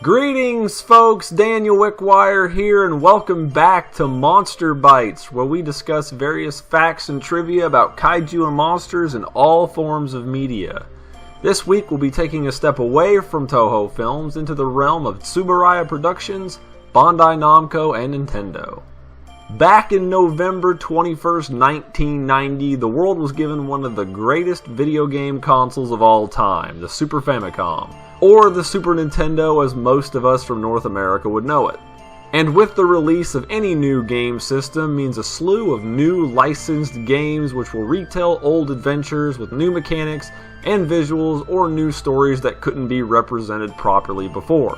Greetings folks, Daniel Wickwire here and welcome back to Monster Bytes, where we discuss various facts and trivia about kaiju and monsters in all forms of media. This week we'll be taking a step away from Toho Films into the realm of Tsuburaya Productions, Bandai Namco, and Nintendo. Back in November 21st, 1990, the world was given one of the greatest video game consoles of all time, the Super Famicom, or the Super Nintendo as most of us from North America would know it. And with the release of any new game system means a slew of new licensed games which will retell old adventures with new mechanics and visuals or new stories that couldn't be represented properly before.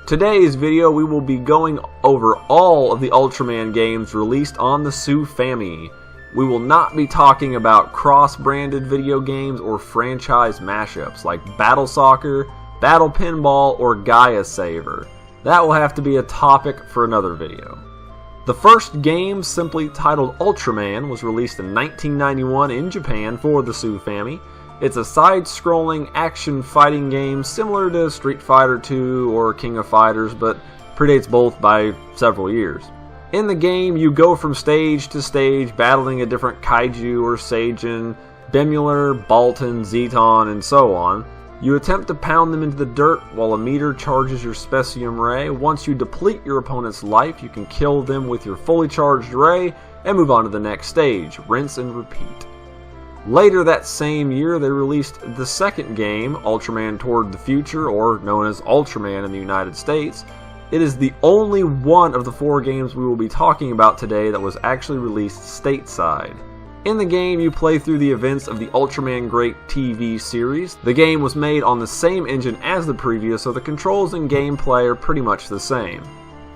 Today's video we will be going over all of the Ultraman games released on the SuFami. We will not be talking about cross-branded video games or franchise mashups like Battle Soccer, Battle Pinball, or Gaia Saver. That will have to be a topic for another video. The first game, simply titled Ultraman, was released in 1991 in Japan for the SuFami. It's a side-scrolling action fighting game similar to Street Fighter II or King of Fighters, but predates both by several years. In the game, you go from stage to stage battling a different kaiju or Seijin, Bemular, Balton, Zeton, and so on. You attempt to pound them into the dirt while a meter charges your Specium Ray. Once you deplete your opponent's life, you can kill them with your fully charged Ray and move on to the next stage. Rinse and repeat. Later that same year, they released the second game, Ultraman Toward the Future, or known as Ultraman in the United States. It is the only one of the four games we will be talking about today that was actually released stateside. In the game, you play through the events of the Ultraman Great TV series. The game was made on the same engine as the previous, so the controls and gameplay are pretty much the same.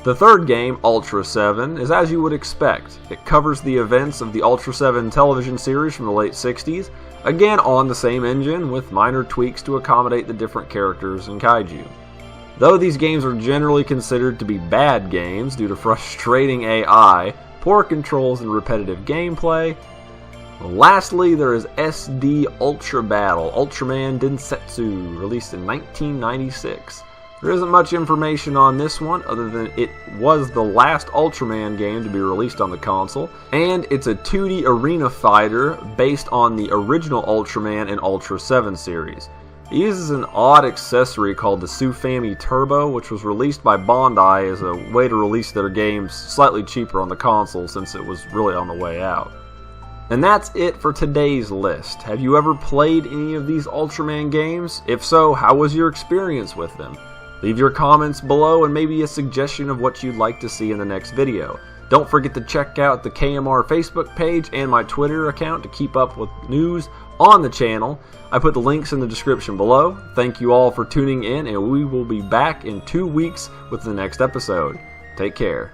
The third game, Ultraseven, is as you would expect. It covers the events of the Ultraseven television series from the late 60s, again on the same engine with minor tweaks to accommodate the different characters and kaiju. Though these games are generally considered to be bad games due to frustrating AI, poor controls, and repetitive gameplay, lastly, there is SD Ultra Battle, Ultraman Densetsu, released in 1996. There isn't much information on this one other than it was the last Ultraman game to be released on the console, and it's a 2D arena fighter based on the original Ultraman and Ultraseven series. It uses an odd accessory called the SuFami Turbo, which was released by Bandai as a way to release their games slightly cheaper on the console since it was really on the way out. And that's it for today's list. Have you ever played any of these Ultraman games? If so, how was your experience with them? Leave your comments below and maybe a suggestion of what you'd like to see in the next video. Don't forget to check out the KMR Facebook page and my Twitter account to keep up with news on the channel. I put the links in the description below. Thank you all for tuning in, and we will be back in 2 weeks with the next episode. Take care.